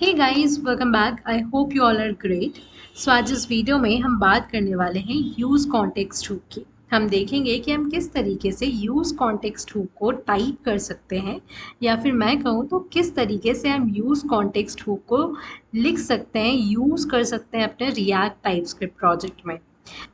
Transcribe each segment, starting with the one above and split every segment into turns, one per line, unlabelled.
Hey guys, welcome back. I hope you all are great. So आज इस video में हम बात करने वाले हैं यूज़ कॉन्टेक्स्ट हुक की। हम देखेंगे कि हम किस तरीके से यूज़ कॉन्टेक्स्ट हुक को टाइप कर सकते हैं, या फिर मैं कहूँ तो किस तरीके से हम यूज़ कॉन्टेक्स्ट हुक को लिख सकते हैं, यूज़ कर सकते हैं अपने रिएक्ट टाइपस्क्रिप्ट प्रोजेक्ट में।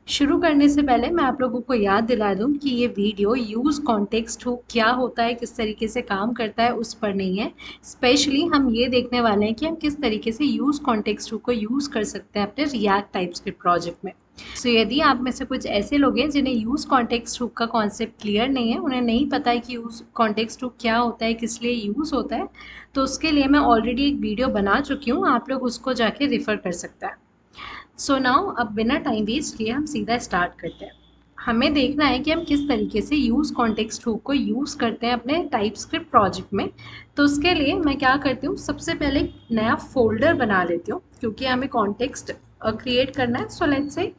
शुरू करने से पहले मैं आप लोगों को याद दिला दूं कि ये वीडियो यूज़ कॉन्टेक्स्ट हुक क्या होता है, किस तरीके से काम करता है, उस पर नहीं है। स्पेशली हम ये देखने वाले हैं कि हम किस तरीके से यूज़ कॉन्टेक्स्ट हुक को यूज़ कर सकते हैं अपने रिएक्ट टाइपस्क्रिप्ट प्रोजेक्ट में। सो यदि आप में से कुछ ऐसे लोग हैं जिन्हें यूज़ कॉन्टेक्स्ट हुक का कॉन्सेप्ट क्लियर नहीं है, उन्हें नहीं पता है कि यूज़ कॉन्टेक्स्ट हुक क्या होता है, किस लिए यूज़ होता है, तो उसके लिए मैं ऑलरेडी एक वीडियो बना चुकी हूँ, आप लोग उसको जाके रेफ़र कर सकते हैं। सो नाउ अब बिना टाइम वेस्ट किए हम सीधा स्टार्ट करते हैं। हमें देखना है कि हम किस तरीके से यूज़ कॉन्टेक्स्ट हुक को यूज़ करते हैं अपने टाइपस्क्रिप्ट प्रोजेक्ट में। तो उसके लिए मैं क्या करती हूँ, सबसे पहले एक नया फोल्डर बना लेती हूँ, क्योंकि हमें कॉन्टेक्स्ट क्रिएट करना है। सो लेट्स से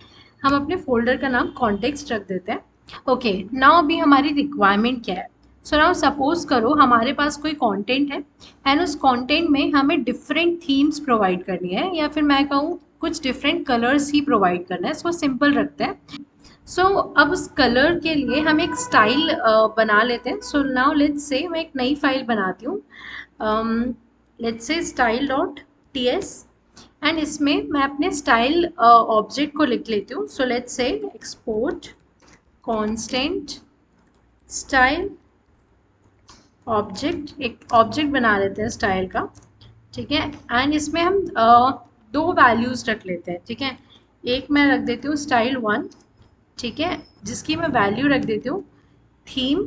हम अपने फोल्डर का नाम कॉन्टेक्स्ट रख देते हैं। ओके, नाउ अभी हमारी रिक्वायरमेंट क्या है। सो नाउ सपोज करो हमारे पास कोई कंटेंट है एंड उस कंटेंट में हमें डिफरेंट थीम्स प्रोवाइड करनी है, या फिर मैं कहूँ कुछ डिफरेंट कलर्स ही प्रोवाइड करना है। इसको सिंपल रखते हैं। सो अब उस कलर के लिए हम एक स्टाइल बना लेते हैं। सो नाउ लेट्स से मैं एक नई फाइल बनाती हूँ, let's say style dot T S, and इसमें मैं अपने स्टाइल ऑब्जेक्ट को लिख लेती हूँ। So let's say export constant style object, एक ऑब्जेक्ट बना लेते हैं स्टाइल का, ठीक है। एंड इसमें हम दो वैल्यूज रख लेते हैं, ठीक है। एक मैं रख देती हूँ स्टाइल 1, ठीक है, जिसकी मैं वैल्यू रख देती हूँ थीम।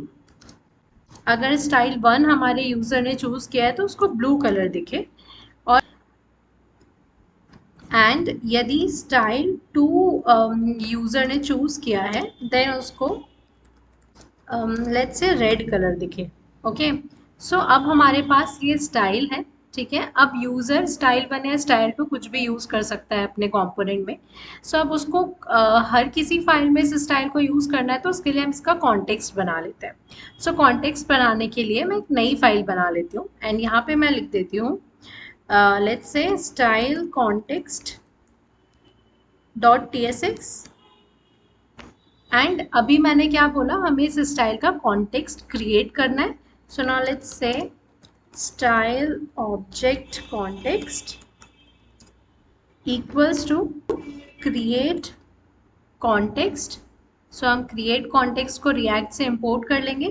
अगर स्टाइल 1 हमारे यूजर ने चूज किया है तो उसको ब्लू कलर दिखे, और एंड यदि स्टाइल 2 यूजर ने चूज किया है देन उसको लेट्स से रेड कलर दिखे। ओके, सो अब हमारे पास ये स्टाइल है, ठीक है। अब यूज़र स्टाइल 1 या स्टाइल 2 कुछ भी यूज़ कर सकता है अपने कंपोनेंट में। सो अब उसको हर किसी फाइल में इस स्टाइल को यूज़ करना है, तो उसके लिए हम इसका कॉन्टेक्स्ट बना लेते हैं। सो कॉन्टेक्स्ट बनाने के लिए मैं एक नई फाइल बना लेती हूँ एंड यहाँ पे मैं लिख देती हूँ let's say style context dot T S x. And अभी मैंने क्या बोला, हमें इस स्टाइल का कॉन्टेक्स्ट क्रिएट करना है। So now let's say style object context equals to create context. So हम क्रिएट कॉन्टेक्स्ट को रिएक्ट से इंपोर्ट कर लेंगे,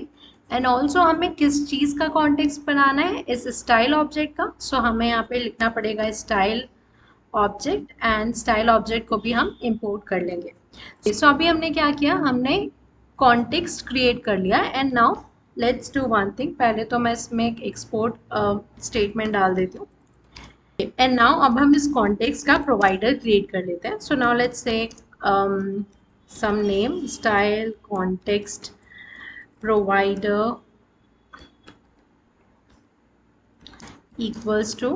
एंड ऑल्सो हमें किस चीज़ का कॉन्टेक्स्ट बनाना है, इस स्टाइल ऑब्जेक्ट का। सो हमें यहाँ पे लिखना पड़ेगा style object, and style object को भी हम इंपोर्ट कर लेंगे। सो अभी हमने क्या किया, हमने कॉन्टेक्स्ट क्रिएट कर लिया। And now let's do one thing, पहले तो मैं इसमें एक एक्सपोर्ट स्टेटमेंट डाल देती हूँ। एंड नाउ अब हम इस कॉन्टेक्स्ट का प्रोवाइडर क्रिएट कर लेते हैं। सो now let's say some name style context provider equals to,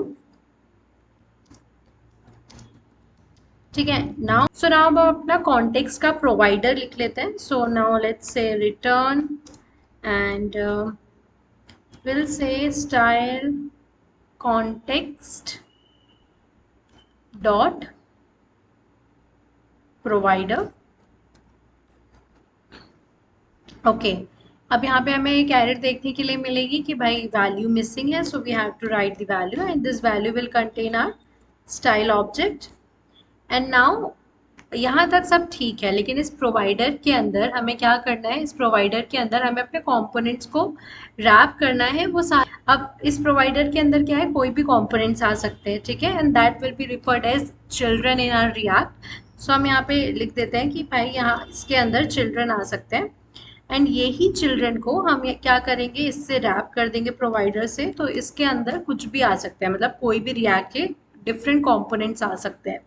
ठीक है। नाउ अब अपना कॉन्टेक्स्ट का प्रोवाइडर लिख लेते हैं। सो नाउ लेट्स से return and will say style context dot provider. Okay, अब यहाँ पे हमें एक एरर देखने के लिए मिलेगी कि भाई वैल्यू मिसिंग है, so we have to write the value and this value will contain our style object. And now यहाँ तक सब ठीक है, लेकिन इस प्रोवाइडर के अंदर हमें क्या करना है, इस प्रोवाइडर के अंदर हमें अपने कंपोनेंट्स को रैप करना है। वो सारे, अब इस प्रोवाइडर के अंदर क्या है, कोई भी कंपोनेंट्स आ सकते हैं, ठीक है, and that will be referred as children in our React. So हम यहाँ पे लिख देते हैं कि भाई यहाँ इसके अंदर चिल्ड्रन आ सकते हैं, एंड यही चिल्ड्रन को हम क्या करेंगे, इससे रैप कर देंगे प्रोवाइडर से। तो इसके अंदर कुछ भी आ सकते हैं, मतलब कोई भी रिएक्ट के डिफरेंट कंपोनेंट्स आ सकते हैं।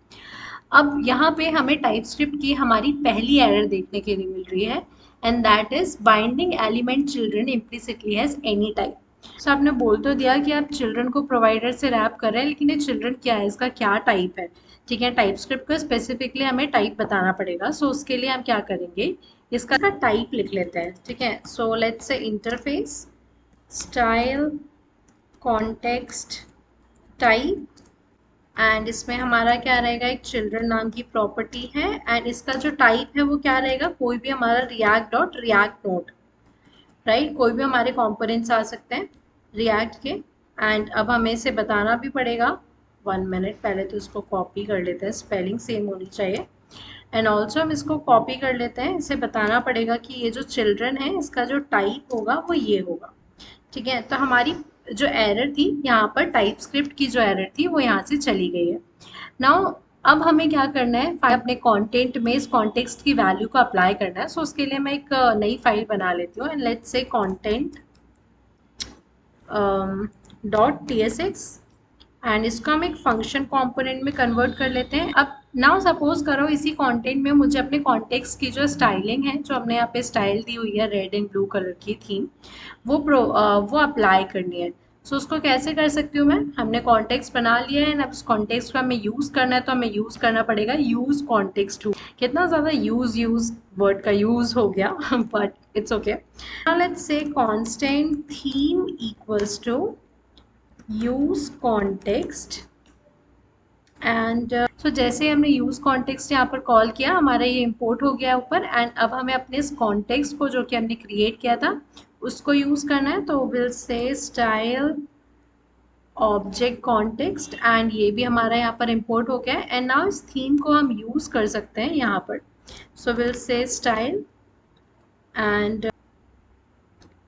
अब यहाँ पे हमें टाइपस्क्रिप्ट की हमारी पहली एरर देखने के लिए मिल रही है, and that is binding element children implicitly has any type. So आपने बोल तो दिया कि आप चिल्ड्रन को प्रोवाइडर से रैप कर रहे हैं, लेकिन ये चिल्ड्रन क्या है, इसका क्या टाइप है, ठीक है। टाइपस्क्रिप्ट को स्पेसिफिकली हमें टाइप बताना पड़ेगा। सो उसके लिए हम क्या करेंगे, इसका टाइप लिख लेते हैं, ठीक है। So let's say interface style context type, and इसमें हमारा क्या रहेगा, एक चिल्ड्रन नाम की प्रॉपर्टी है एंड इसका जो टाइप है वो क्या रहेगा, कोई भी हमारा react dot react node, right, कोई भी हमारे कंपोनेंट्स आ सकते हैं रिएक्ट के। एंड अब हमें इसे बताना भी पड़ेगा, 1 मिनट पहले तो इसको कॉपी कर लेते हैं, स्पेलिंग सेम होनी चाहिए। एंड ऑल्सो हम इसको कॉपी कर लेते हैं, इसे बताना पड़ेगा कि ये जो चिल्ड्रन है इसका जो टाइप होगा वो ये होगा। ठीक है, तो हमारी जो एरर थी यहाँ पर, टाइप स्क्रिप्ट की जो एरर थी वो यहाँ से चली गई है। नाउ अब हमें क्या करना है, अपने कंटेंट में इस कॉन्टेक्स्ट की वैल्यू को अप्लाई करना है। सो उसके लिए मैं एक नई फाइल बना लेती हूँ and let's say content dot tsx and इसको हम एक फंक्शन कंपोनेंट में कन्वर्ट कर लेते हैं। अब नाउ सपोज करो इसी कंटेंट में मुझे अपने कॉन्टेक्स्ट की जो स्टाइलिंग है, जो हमने यहाँ पे स्टाइल दी हुई है रेड एंड ब्लू कलर की थीम, वो अप्लाई करनी है। सो उसको कैसे कर सकती हूँ मैं, हमने कॉन्टेक्स्ट बना लिया है, अब उस कॉन्टेक्स्ट को हमें यूज़ करना है, तो हमें यूज़ करना पड़ेगा यूज़ कॉन्टेक्स्ट टू। कितना ज़्यादा यूज़ वर्ड का यूज़ हो गया but it's okay. Now let's say constant theme equals to use context and so जैसे हमने यूज कॉन्टेक्स्ट यहाँ पर कॉल किया, हमारा ये इंपोर्ट हो गया ऊपर। एंड अब हमें अपने इस कॉन्टेक्स्ट को जो कि हमने क्रिएट किया था उसको यूज करना है, तो will say style object context and ये भी हमारा यहाँ पर इंपोर्ट हो गया है। एंड नाउ इस थीम को हम यूज कर सकते हैं यहाँ पर। So will say style and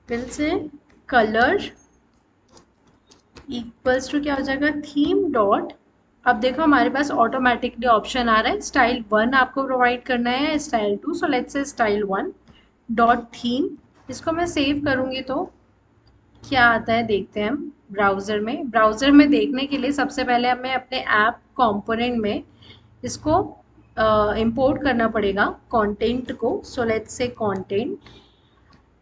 will say colour equals to क्या हो जाएगा, थीम डॉट। अब देखो हमारे पास ऑटोमेटिकली ऑप्शन आ रहा है, स्टाइल 1 आपको प्रोवाइड करना है, style 2। So let's say style 1 dot theme. इसको मैं सेव करूंगी तो क्या आता है देखते हैं हम ब्राउज़र में। ब्राउज़र में देखने के लिए सबसे पहले हमें अपने ऐप कंपोनेंट में इसको इंपोर्ट करना पड़ेगा कंटेंट को। सो लेट्स से कंटेंट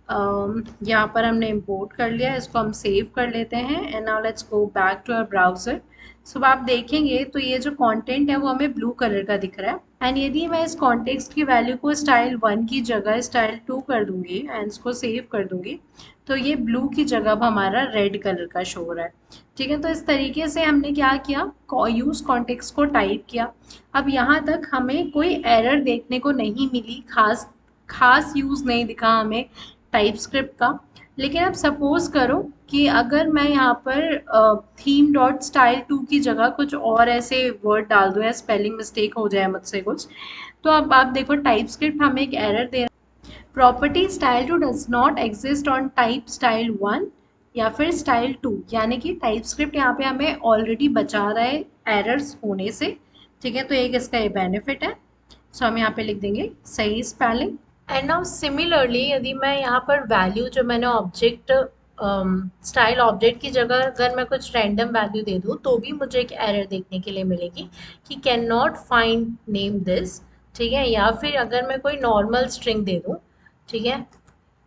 यहाँ पर हमने इंपोर्ट कर लिया, इसको हम सेव कर लेते हैं and now let's go back to our browser. So आप देखेंगे तो ये जो कंटेंट है वो हमें ब्लू कलर का दिख रहा है। एंड यदि मैं इस कॉन्टेक्स्ट की वैल्यू को स्टाइल 1 की जगह स्टाइल 2 कर दूंगी एंड इसको सेव कर दूंगी, तो ये ब्लू की जगह अब हमारा रेड कलर का शो हो रहा है। ठीक है, तो इस तरीके से हमने क्या किया, यूज कॉन्टेक्स्ट को टाइप किया। अब यहाँ तक हमें कोई एरर देखने को नहीं मिली, खास यूज़ नहीं दिखा हमें टाइप स्क्रिप्ट का। लेकिन अब सपोज करो कि अगर मैं यहाँ पर थीम डॉट स्टाइल 2 की जगह कुछ और ऐसे वर्ड डाल दूँ या स्पेलिंग मिस्टेक हो जाए मुझसे कुछ, तो अब आप देखो टाइप स्क्रिप्ट हमें एक एरर दे रहा है, property style 2 does not exist on type style 1 या फिर स्टाइल 2। यानी कि टाइप स्क्रिप्ट यहाँ पे हमें ऑलरेडी बचा रहा है एरर्स होने से। ठीक है, तो एक इसका ये बेनिफिट है। सो हम यहाँ पे लिख देंगे सही स्पेलिंग। एंड नाउ सिमिलरली यदि मैं यहाँ पर वैल्यू जो मैंने ऑब्जेक्ट स्टाइल ऑब्जेक्ट की जगह अगर मैं कुछ रैंडम वैल्यू दे दूँ तो भी मुझे एक एरर देखने के लिए मिलेगी कि can not find name this. ठीक है, या फिर अगर मैं कोई नॉर्मल स्ट्रिंग दे दूँ, ठीक है,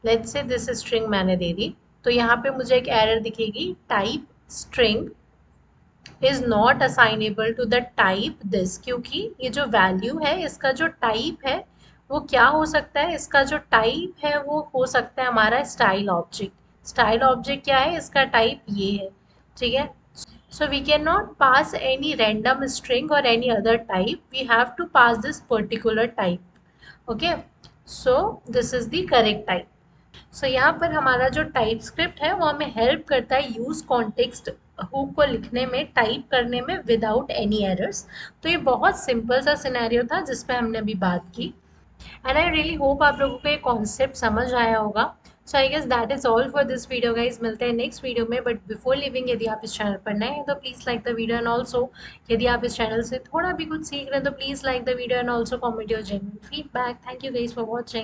लेट्स से दिस स्ट्रिंग मैंने दे दी, तो यहाँ पे मुझे एक एरर दिखेगी, type string is not assignable to the type this, क्योंकि ये जो वैल्यू है इसका जो टाइप है वो क्या हो सकता है, इसका जो टाइप है वो हो सकता है हमारा स्टाइल ऑब्जेक्ट। स्टाइल ऑब्जेक्ट क्या है, इसका टाइप ये है। ठीक है, so we cannot pass any random string or any other type, we have to pass this particular type। okay, so this is the correct type। सो यहाँ पर हमारा जो टाइप स्क्रिप्ट है वो हमें हेल्प करता है यूज कॉन्टेक्स्ट हुक को लिखने में, टाइप करने में विदाउट एनी एरर्स। तो ये बहुत सिंपल सा सिनेरियो था जिस पे हमने अभी बात की। एंड आई रियली होप आप लोगों को ये कॉन्सेप्ट समझ आया होगा। So I guess that is all for this video guys, मिलते हैं नेक्स्ट वीडियो में। बट बिफोर लिविंग, यदि आप इस चैनल पर नए हैं तो please like the video and also यदि आप इस चैनल से थोड़ा भी कुछ सीख रहे हैं तो please like the video and also comment your genuine feedback. Thank you guys for watching.